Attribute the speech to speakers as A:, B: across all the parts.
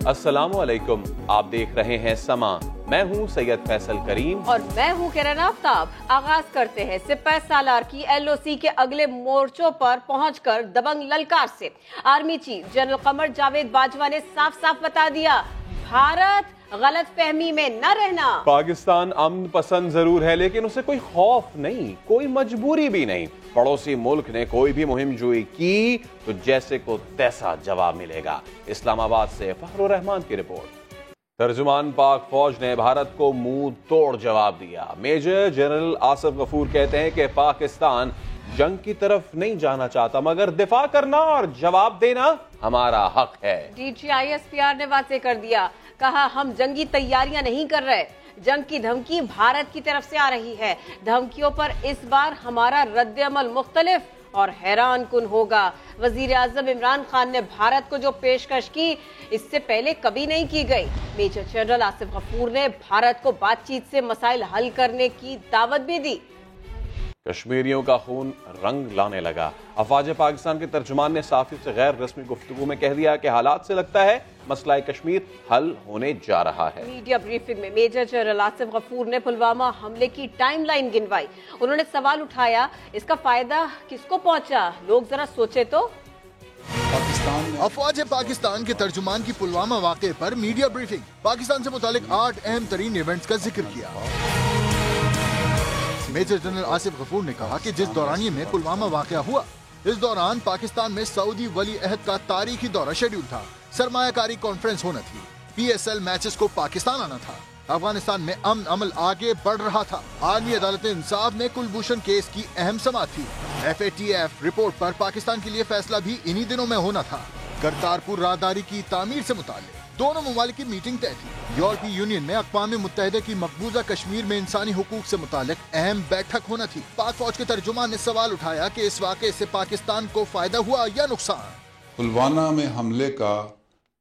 A: السلام علیکم، آپ دیکھ رہے ہیں سما، میں ہوں سید فیصل کریم
B: اور میں ہوں کرن آفتاب۔ آغاز کرتے ہیں سپہ سالار کی ایل او سی کے اگلے مورچوں پر پہنچ کر دبنگ للکار سے۔ Army chief general Qamar Javed Bajwa نے صاف صاف بتا دیا، بھارت غلط فہمی میں نہ رہنا۔
A: پاکستان امن پسند ضرور ہے لیکن اسے کوئی خوف نہیں، کوئی مجبوری بھی نہیں۔ پڑوسی ملک نے کوئی بھی مہم جوئی کی تو جیسے کو تیسا جواب ملے گا۔ اسلام آباد سے فخر الرحمان کی رپورٹ۔ ترجمان پاک فوج نے بھارت کو منہ توڑ جواب دیا۔ میجر جنرل آصف غفور کہتے ہیں کہ پاکستان جنگ کی طرف نہیں جانا چاہتا، مگر دفاع کرنا اور جواب دینا ہمارا حق ہے۔
B: D G I S P R نے واضح کر دیا، کہا ہم جنگی تیاریاں نہیں کر رہے، جنگ کی دھمکی بھارت کی طرف سے آ رہی ہے۔ دھمکیوں پر اس بار ہمارا رد عمل مختلف اور حیران کن ہوگا۔ وزیر اعظم عمران خان نے بھارت کو جو پیشکش کی اس سے پہلے کبھی نہیں کی گئی۔ میجر جنرل آصف غفور نے بھارت کو بات چیت سے مسائل حل کرنے کی دعوت بھی دی۔
A: کشمیریوں کا خون رنگ لانے لگا۔ افواج پاکستان کے ترجمان نے صحافیوں سے غیر رسمی گفتگو میں کہہ دیا کہ حالات سے لگتا ہے مسئلہ کشمیر حل ہونے جا رہا ہے۔
B: میڈیا بریفنگ میں میجر جنرل آصف غفور نے پلوامہ حملے کی ٹائم لائن گنوائی۔ انہوں نے سوال اٹھایا، اس کا فائدہ کس کو پہنچا؟ لوگ ذرا سوچے تو۔
C: افواج پاکستان کے ترجمان کی پلوامہ واقعے پر میڈیا بریفنگ، پاکستان سے متعلق 8 اہم ترین ایونٹس کا ذکر کیا۔ میجر جنرل آصف غفور نے کہا کہ جس دورانیے میں پلوامہ واقعہ ہوا، اس دوران پاکستان میں سعودی ولی عہد کا تاریخی دورہ شیڈول تھا، سرمایہ کاری کانفرنس ہونا تھی، پی ایس ایل میچز کو پاکستان آنا تھا، افغانستان میں امن عمل آگے بڑھ رہا تھا، عالمی عدالت انصاف میں کلبھوشن کیس کی اہم سماعت تھی، F A T F report پر پاکستان کے لیے فیصلہ بھی انہی دنوں میں ہونا تھا، کرتارپور راہداری کی تعمیر سے متعلق دونوں ممالک کی میٹنگ طے تھی، یورپی یونین میں اقوام متحدہ کی مقبوضہ کشمیر میں انسانی حقوق سے متعلق اہم بیٹھک ہونا تھی۔ پاک فوج کے ترجمان نے سوال اٹھایا کہ اس واقعے سے پاکستان کو فائدہ ہوا یا نقصان۔
D: پلوامہ میں حملے کا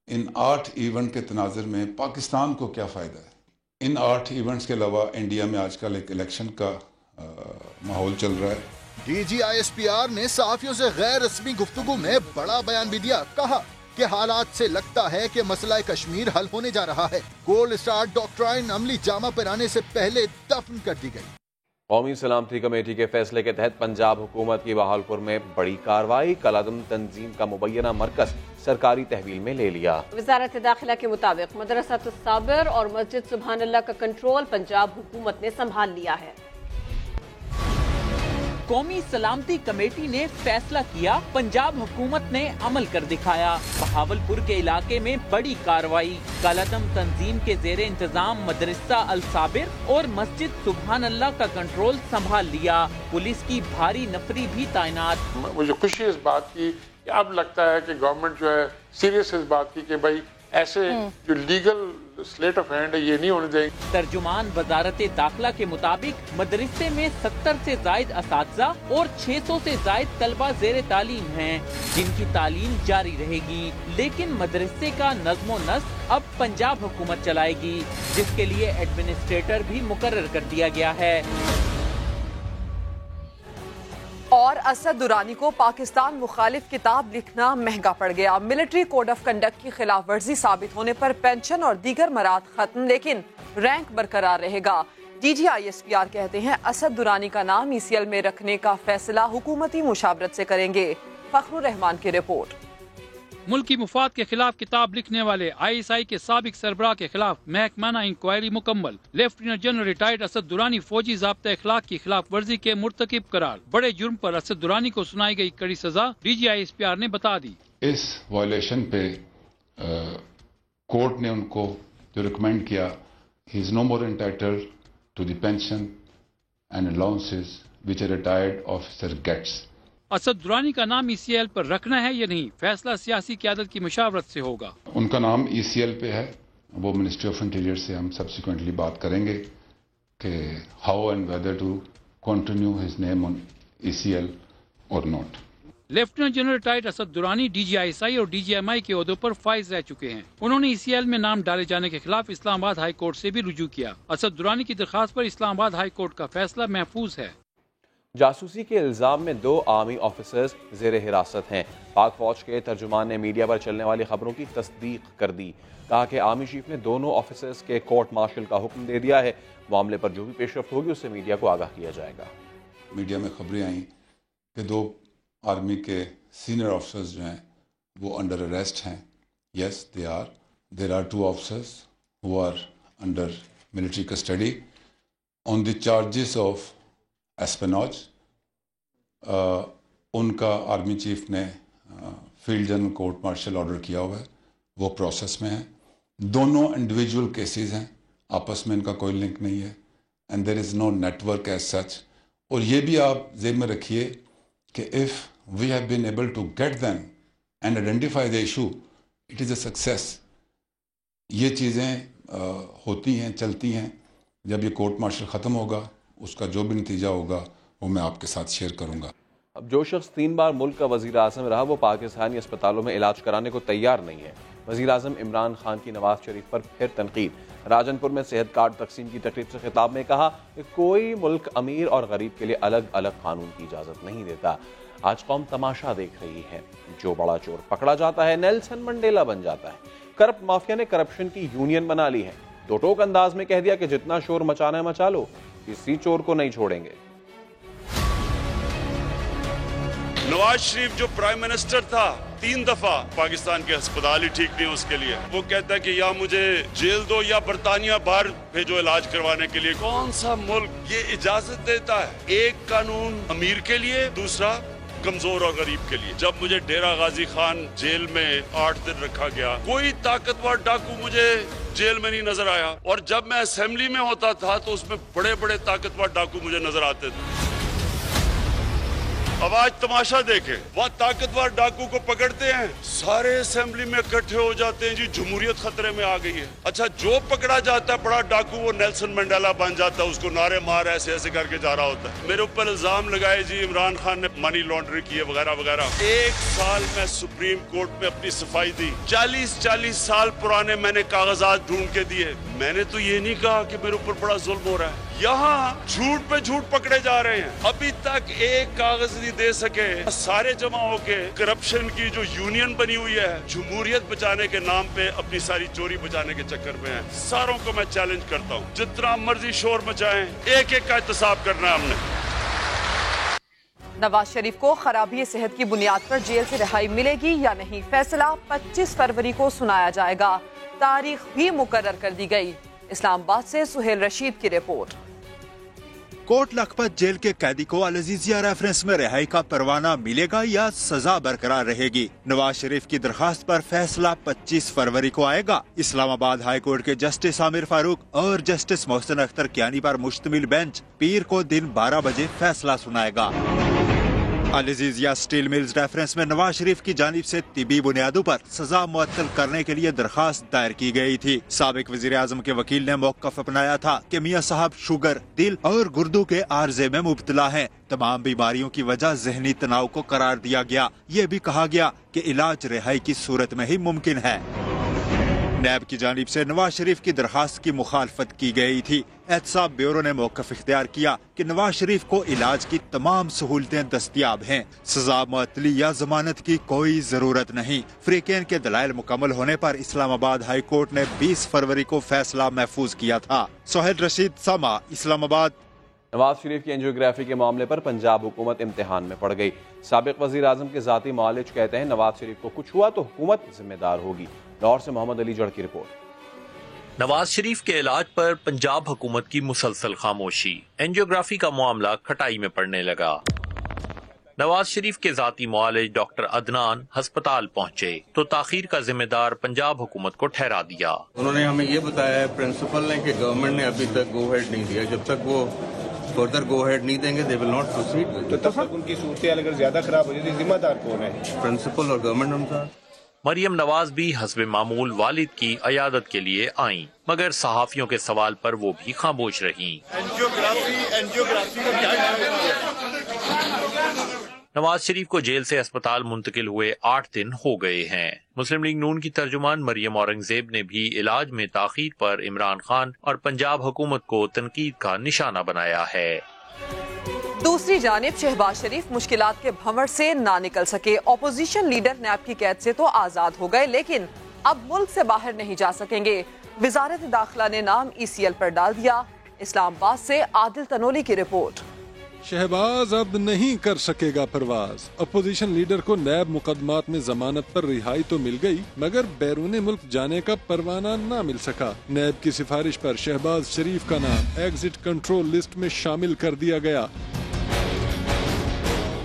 D: ان 8 ایونٹ کے تناظر میں پاکستان کو کیا فائدہ ہے؟ ان 8 ایونٹس کے علاوہ انڈیا میں آج کل ایک الیکشن کا ماحول چل رہا ہے۔
C: D G I S P R نے صحافیوں سے غیر رسمی گفتگو میں بڑا بیان بھی دیا، کہا کہ حالات سے لگتا ہے کہ مسئلہ کشمیر حل ہونے جا رہا ہے۔ گولڈ اسٹار ڈاکٹرائن عملی جامہ پہنانے سے پہلے دفن کر دی گئی۔
A: قومی سلامتی کمیٹی کے فیصلے کے تحت پنجاب حکومت کی بہاولپور میں بڑی کارروائی، کالعدم تنظیم کا مبینہ مرکز سرکاری تحویل میں لے لیا۔
B: وزارت داخلہ کے مطابق مدرسۃ الصابر اور مسجد سبحان اللہ کا کنٹرول پنجاب حکومت نے سنبھال لیا ہے۔
E: قومی سلامتی کمیٹی نے فیصلہ کیا، پنجاب حکومت نے عمل کر دکھایا۔ بہاولپور کے علاقے میں بڑی کارروائی، کالعدم تنظیم کے زیر انتظام مدرسہ الصابر اور مسجد سبحان اللہ کا کنٹرول سنبھال لیا۔ پولیس کی بھاری نفری بھی تعینات۔
F: مجھے خوشی اس بات کی کہ اب لگتا ہے کہ گورنمنٹ جو ہے سیریس اس بات کی کہ بھائی ایسے جو لیگل سلیٹ آف ہینڈ ہے یہ نہیں ہونے دیں گے۔
E: ترجمان وزارت داخلہ کے مطابق مدرسے میں 70 سے زائد اساتذہ اور 600 سے زائد طلبہ زیر تعلیم ہیں جن کی تعلیم جاری رہے گی، لیکن مدرسے کا نظم و نسق اب پنجاب حکومت چلائے گی، جس کے لیے ایڈمنسٹریٹر بھی مقرر کر دیا گیا ہے۔
G: اور اسد درانی کو پاکستان مخالف کتاب لکھنا مہنگا پڑ گیا۔ ملٹری کوڈ آف کنڈکٹ کی خلاف ورزی ثابت ہونے پر پینشن اور دیگر مراد ختم، لیکن رینک برقرار رہے گا۔ D G I S P R کہتے ہیں اسد درانی کا نام ای سی ایل میں رکھنے کا فیصلہ حکومتی مشاورت سے کریں گے۔ فخر الرحمان کی رپورٹ۔
H: ملکی مفاد کے خلاف کتاب لکھنے والے آئی ایس آئی کے سابق سربراہ کے خلاف محکمانہ انکوائری مکمل۔ Lieutenant general retired Asad Durrani فوجی ضابطہ اخلاق کی خلاف ورزی کے مرتکب قرار۔ بڑے جرم پر اسد درانی کو سنائی گئی کڑی سزا، D G I S P R نے بتا دی۔
D: اس وائلیشن پہ کورٹ نے ان کو جو ریکمینڈ کیا، he is no more entitled to the pension and allowances which a retired officer gets.
H: Asad Durrani کا نام ای سی ایل پر رکھنا ہے یا نہیں، فیصلہ سیاسی قیادت کی مشاورت سے ہوگا۔
D: ان کا نام ای سی ایل پہ ہے، وہ منسٹری آف انٹیریئر سے ہم سبسیکوینٹلی بات کریں گے کہ how and whether to continue his name on E C L or not.
H: Lieutenant general retired Asad Durrani D G I S I اور ڈی جی ایم آئی کے عہدوں پر فائز رہ چکے ہیں۔ انہوں نے ای سی ایل میں نام ڈالے جانے کے خلاف اسلام آباد ہائی کورٹ سے بھی رجوع کیا۔ اسد درانی کی درخواست پر اسلام آباد ہائی کورٹ کا فیصلہ محفوظ ہے۔
A: جاسوسی کے الزام میں 2 آرمی آفیسرز زیر حراست ہیں۔ پاک فوج کے ترجمان نے میڈیا پر چلنے والی خبروں کی تصدیق کر دی، کہا کہ آرمی چیف نے دونوں آفیسرز کے کورٹ مارشل کا حکم دے دیا ہے۔ معاملے پر جو بھی پیش رفت ہوگی اس سے میڈیا کو آگاہ کیا جائے گا۔
D: میڈیا میں خبریں آئیں کہ 2 آرمی کے سینئر آفیسرز جو ہیں وہ انڈر اریسٹ ہیں۔ Yes they are, there are 2 officers who are under military custody on the charges of espionage. ان کا آرمی چیف نے field general court martial order کیا ہوا ہے، وہ پروسیس میں ہیں۔ دونوں انڈیویجول کیسز ہیں، آپس میں ان کا کوئی لنک نہیں ہے، and there is no network as such. اور یہ بھی آپ ذہن میں رکھیے کہ if we have been able to get them and identify the issue, it is a success. یہ چیزیں ہوتی ہیں، چلتی ہیں۔ جب یہ کورٹ مارشل ختم ہوگا اس کا جو بھی نتیجہ ہوگا وہ میں آپ کے ساتھ شیئر کروں گا۔
A: اب جو شخص 3 بار ملک کا وزیر اعظم رہا وہ پاکستانی اسپتالوں میں علاج کرانے کو تیار نہیں ہے۔ وزیر اعظم عمران خان کی نواز شریف پر پھر تنقید۔ راجن پور میں صحت کارڈ تقسیم کی تقریب سے خطاب میں کہا کہ کوئی ملک امیر اور غریب کے لیے الگ الگ قانون کی اجازت نہیں دیتا۔ آج قوم تماشا دیکھ رہی ہے، جو بڑا چور پکڑا جاتا ہے نیلسن منڈیلا بن جاتا ہے۔ کرپٹ مافیا نے کرپشن کی یونین بنا لی ہے، 2 ٹوک انداز میں کہہ دیا کہ جتنا شور مچانا ہے مچا لو، کسی چور کو نہیں چھوڑیں گے۔
I: نواز شریف جو پرائم منسٹر تھا 3 دفعہ پاکستان کے ہسپتال ہی ٹھیک نہیں اس کے لیے، وہ کہتا ہے کہ یا مجھے جیل دو یا برطانیہ باہر بھیجو علاج کروانے کے لیے۔ کون سا ملک یہ اجازت دیتا ہے؟ ایک قانون امیر کے لیے، دوسرا کمزور اور غریب کے لیے۔ جب مجھے ڈیرہ غازی خان جیل میں 8 دن رکھا گیا، کوئی طاقتور ڈاکو مجھے جیل میں نہیں نظر آیا، اور جب میں اسمبلی میں ہوتا تھا تو اس میں بڑے بڑے طاقتور ڈاکو مجھے نظر آتے تھے۔ اب آج تماشا دیکھیں، وہ طاقتور ڈاکو کو پکڑتے ہیں، سارے اسمبلی میں اکٹھے ہو جاتے ہیں، جی جمہوریت خطرے میں آ گئی ہے۔ اچھا جو پکڑا جاتا ہے بڑا ڈاکو، وہ نیلسن منڈیلا بن جاتا ہے، اس کو نعرے مار ایسے ایسے کر کے جا رہا ہوتا ہے۔ میرے اوپر الزام لگائے جی عمران خان نے منی لانڈرنگ کی ہے وغیرہ وغیرہ۔ 1 سال میں سپریم کورٹ میں اپنی صفائی دی، 40 سال پرانے میں نے کاغذات ڈھونڈ کے دیے۔ میں نے تو یہ نہیں کہا کہ میرے اوپر بڑا ظلم ہو رہا ہے، یہاں جھوٹ پہ جھوٹ پکڑے جا رہے ہیں، ابھی تک ایک کاغذ نہیں دے سکے۔ سارے جمع ہو کے کرپشن کی جو یونین بنی ہوئی ہے، جمہوریت بچانے کے نام پہ اپنی ساری چوری بچانے کے چکر میں ہیں۔ ساروں کو میں چیلنج کرتا ہوں، جتنا مرضی شور مچائیں، ایک ایک کا احتساب کرنا ہے ہم نے۔
G: نواز شریف کو خرابی صحت کی بنیاد پر جیل سے رہائی ملے گی یا نہیں، فیصلہ 25 فروری کو سنایا جائے گا۔ تاریخ بھی مقرر کر دی گئی۔ اسلام آباد سے سہیل رشید کی رپورٹ۔
J: کوٹ لکھپت جیل کے قیدی کو العزیزیہ ریفرنس میں رہائی کا پروانہ ملے گا یا سزا برقرار رہے گی؟ نواز شریف کی درخواست پر فیصلہ 25 فروری کو آئے گا۔ اسلام آباد ہائی کورٹ کے جسٹس عامر فاروق اور جسٹس محسن اختر کیانی پر مشتمل بینچ پیر کو دن 12 بجے فیصلہ سنائے گا۔ العزیزیہ سٹیل ملز ریفرنس میں نواز شریف کی جانب سے طبی بنیادوں پر سزا معطل کرنے کے لیے درخواست دائر کی گئی تھی۔ سابق وزیر اعظم کے وکیل نے موقف اپنایا تھا کہ میاں صاحب شوگر، دل اور گردوں کے عارضے میں مبتلا ہیں۔ تمام بیماریوں کی وجہ ذہنی تناؤ کو قرار دیا گیا۔ یہ بھی کہا گیا کہ علاج رہائی کی صورت میں ہی ممکن ہے۔ نیب کی جانب سے نواز شریف کی درخواست کی مخالفت کی گئی تھی۔ احتساب بیورو نے موقف اختیار کیا کہ نواز شریف کو علاج کی تمام سہولتیں دستیاب ہیں، سزا معطلی یا ضمانت کی کوئی ضرورت نہیں۔ فریقین کے دلائل مکمل ہونے پر اسلام آباد ہائی کورٹ نے 20 فروری کو فیصلہ محفوظ کیا تھا۔ سہیل رشید، سما، اسلام آباد۔
A: نواز شریف کی اینجیوگرافی کے معاملے پر پنجاب حکومت امتحان میں پڑ گئی۔ سابق وزیر اعظم کے ذاتی معالج کہتے ہیں نواز شریف کو کچھ ہوا تو حکومت ذمہ دار ہوگی۔ لاہور سے محمد علی جڑ کی رپورٹ۔
K: نواز شریف کے علاج پر پنجاب حکومت کی مسلسل خاموشی، اینجیوگرافی کا معاملہ کھٹائی میں پڑنے لگا۔ نواز شریف کے ذاتی معالج ڈاکٹر عدنان ہسپتال پہنچے تو تاخیر کا ذمہ دار پنجاب حکومت کو ٹھہرا دیا۔
L: انہوں نے ہمیں یہ بتایا ہے پرنسپل نے کہ گورنمنٹ نے ابھی تک گو ہیڈ نہیں دیا، جب تک وہ فردر گو ہیڈ نہیں دیں گے they will not proceed.
M: تو تب تک ان کی صورتحال اگر زیادہ خراب ہو جائے تو ذمہ دار کون ہے؟
L: پرنسپل اور گورنمنٹ کا۔
K: مریم نواز بھی حسب معمول والد کی عیادت کے لیے آئیں، مگر صحافیوں کے سوال پر وہ بھی خاموش رہیں۔ نواز شریف کو جیل سے اسپتال منتقل ہوئے 8 دن ہو گئے ہیں۔ مسلم لیگ نون کی ترجمان مریم اورنگزیب نے بھی علاج میں تاخیر پر عمران خان اور پنجاب حکومت کو تنقید کا نشانہ بنایا ہے۔
G: دوسری جانب شہباز شریف مشکلات کے بھنور سے نہ نکل سکے. اپوزیشن لیڈر نیب کی قید سے تو آزاد ہو گئے لیکن اب ملک سے باہر نہیں جا سکیں گے. وزارت داخلہ نے نام ECL پر ڈال دیا. اسلام آباد سے عادل تنولی کی رپورٹ.
N: شہباز اب نہیں کر سکے گا پرواز. اپوزیشن لیڈر کو نیب مقدمات میں ضمانت پر رہائی تو مل گئی مگر بیرون ملک جانے کا پروانہ نہ مل سکا. نیب کی سفارش پر شہباز شریف کا نام ایگزٹ کنٹرول لسٹ میں شامل کر دیا گیا.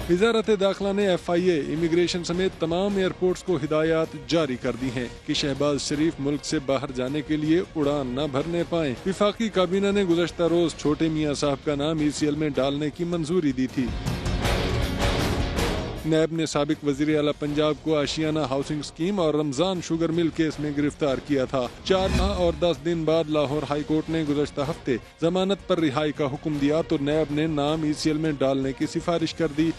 N: وزارت داخلہ نے FIA امیگریشن سمیت تمام ایئرپورٹس کو ہدایات جاری کر دی ہیں کہ شہباز شریف ملک سے باہر جانے کے لیے اڑان نہ بھرنے پائیں. وفاقی کابینہ نے گزشتہ روز چھوٹے میاں صاحب کا نام ECL میں ڈالنے کی منظوری دی تھی. نیب نے سابق وزیر اعلیٰ پنجاب کو آشیانہ ہاؤسنگ اسکیم اور رمضان شوگر مل کیس میں گرفتار کیا تھا. 4 ماہ اور 10 دن بعد لاہور ہائی کورٹ نے گزشتہ ہفتے ضمانت پر رہائی کا حکم دیا تو نیب نے نام ECL میں ڈالنے کی سفارش کر دی.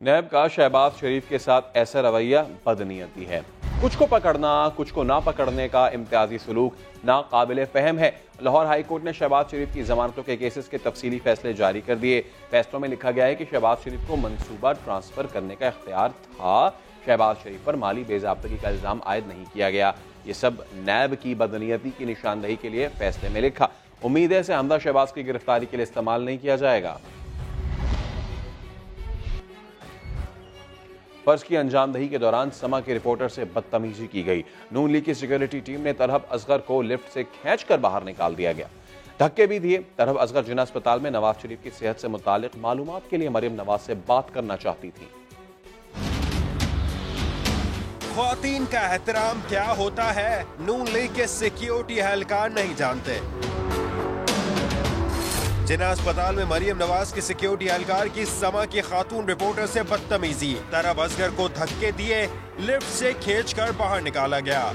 A: نیب کا شہباز شریف کے ساتھ ایسا رویہ بدنیتی ہے. کچھ کو پکڑنا کچھ کو نہ پکڑنے کا امتیازی سلوک ناقابل فہم ہے. لاہور ہائی کورٹ نے شہباز شریف کی ضمانتوں کے کیسز کے تفصیلی فیصلے جاری کر دیے. فیصلوں میں لکھا گیا ہے کہ شہباز شریف کو منصوبہ ٹرانسفر کرنے کا اختیار تھا. شہباز شریف پر مالی بے ضابطگی کا الزام عائد نہیں کیا گیا. یہ سب نیب کی بدنیتی کی نشاندہی کے لیے فیصلے میں لکھا. امید ہے اسے آئندہ شہباز کی گرفتاری کے لیے استعمال نہیں کیا جائے گا. فرض کی انجام دہی کے دوران سما کے رپورٹر سے بدتمیزی کی گئی. نون لیگ کی سیکیورٹی ٹیم نے طلحت اصغر کو لفٹ سے کھینچ کر باہر نکال دیا گیا. دھکے بھی دیے. طلحت اصغر جناح اسپتال میں نواز شریف کی صحت سے متعلق معلومات کے لیے مریم نواز سے بات کرنا چاہتی تھی.
O: خواتین کا احترام کیا ہوتا ہے نون لیگ کے سیکیورٹی اہلکار نہیں جانتے. جناح اسپتال میں مریم نواز کے سیکیورٹی اہلکار کی سما کی خاتون رپورٹر سے بدتمیزی. طلحت اصغر کو دھکے دیے, لفٹ سے کھینچ کر باہر نکالا گیا.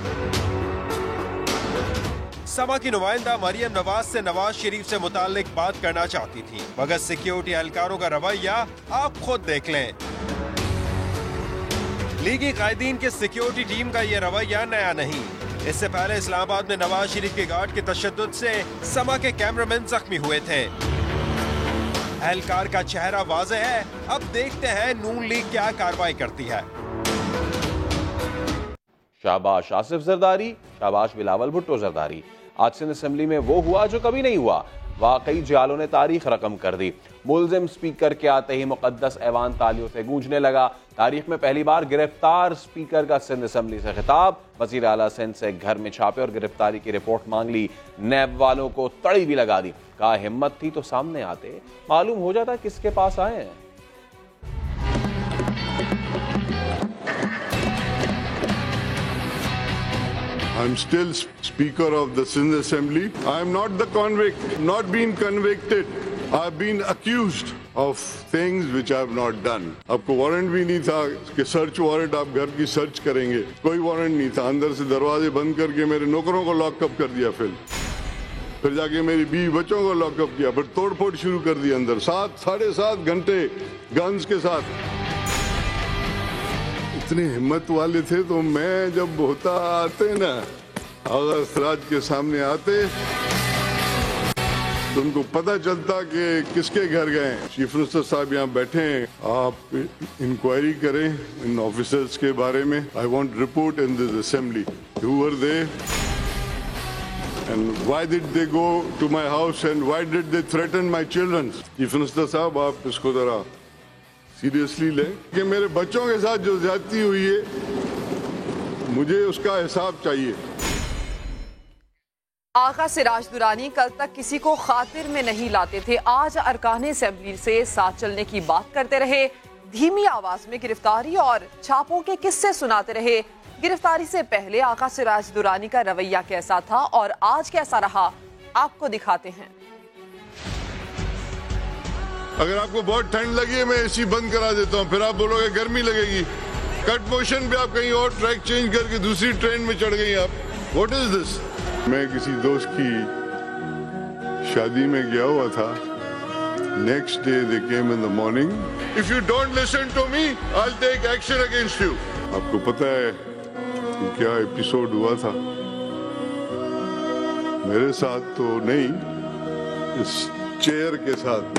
O: سما کی نمائندہ مریم نواز سے نواز شریف سے متعلق بات کرنا چاہتی تھی مگر سیکیورٹی اہلکاروں کا رویہ آپ خود دیکھ لیں. لیگی قائدین کے سیکیورٹی ٹیم کا یہ رویہ نیا نہیں. اس سے پہلے اسلام آباد میں نواز شریف کے گارڈ کے تشدد سے سما کے کیمرامین زخمی ہوئے تھے. اہلکار کا چہرہ واضح ہے. اب دیکھتے ہیں نون لیگ کیا کارروائی کرتی ہے.
A: شاباش آصف زرداری, شاباش بلاول بھٹو زرداری. آج سندھ اسمبلی میں وہ ہوا جو کبھی نہیں ہوا. واقعی جالوں نے تاریخ رقم کر دی. ملزم سپیکر کے آتے ہی مقدس ایوان تالیوں سے گونجنے لگا. تاریخ میں پہلی بار گرفتار سپیکر کا سندھ اسمبلی سے خطاب. وزیر اعلیٰ سندھ سے گھر میں چھاپے اور گرفتاری کی رپورٹ مانگ لی. نیب والوں کو تڑی بھی لگا دی. کہا ہمت تھی تو سامنے آتے, معلوم ہو جاتا کس کے پاس آئے ہیں.
P: I'm still Speaker of the Sindh Assembly. I am not the convict, not been convicted. I've been accused of things which I have not done. آپ کو وارنٹ بھی نہیں تھا کہ سرچ وارنٹ آپ گھر کی سرچ کریں گے. کوئی وارنٹ نہیں تھا. اندر سے دروازے بند کر کے میرے نوکروں کو لاک اپ کر دیا. پھر جا کے میری بیوی بچوں کو لاک اپ کیا. پھر توڑ پھوڑ شروع کر دی اندر. 7.5 گھنٹے گنز کے ساتھ. اتنے ہمت والے تھے تو میں جب ہوتا آتے نا آغا سراج کے سامنے آتے تو ان کو پتہ چلتا کہ کس کے گھر گئے. چیف منسٹر صاحب یہاں بیٹھے ہیں, آپ انکوائری کریں ان آفیسرز کے بارے میں. I want report in this assembly. Who were they? And why did they go to my house and why did they threaten my children? Chief minister صاحب آپ اس کو ذرا سیریسلی لیں کہ میرے بچوں کے ساتھ جو زیادتی ہوئی ہے مجھے اس کا حساب چاہیے.
G: آغا سراج درانی کل تک کسی کو خاطر میں نہیں لاتے تھے. آج ارکان اسمبلی سے ساتھ چلنے کی بات کرتے رہے. دھیمی آواز میں گرفتاری اور چھاپوں کے قصے سناتے رہے. گرفتاری سے پہلے آغا سراج درانی کا رویہ کیسا تھا اور آج کیسا رہا, آپ کو دکھاتے ہیں.
P: اگر آپ کو بہت ٹھنڈ لگی ہے میں اے سی بند کرا دیتا ہوں, پھر آپ بولو گے گرمی لگے گی. کٹ موشن پہ آپ کہیں اور ٹریک چینج کر کے دوسری ٹرین میں چڑھ گئی آپ. What is this? میں کسی دوست کی شادی میں گیا ہوا تھا. Next day they came in the morning. If you don't listen to me I will take action against you. آپ کو پتہ ہے کہ کیا ایپیسوڈ ہوا تھا میرے ساتھ؟ تو نہیں, اس چیئر کے ساتھ.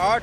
O: 8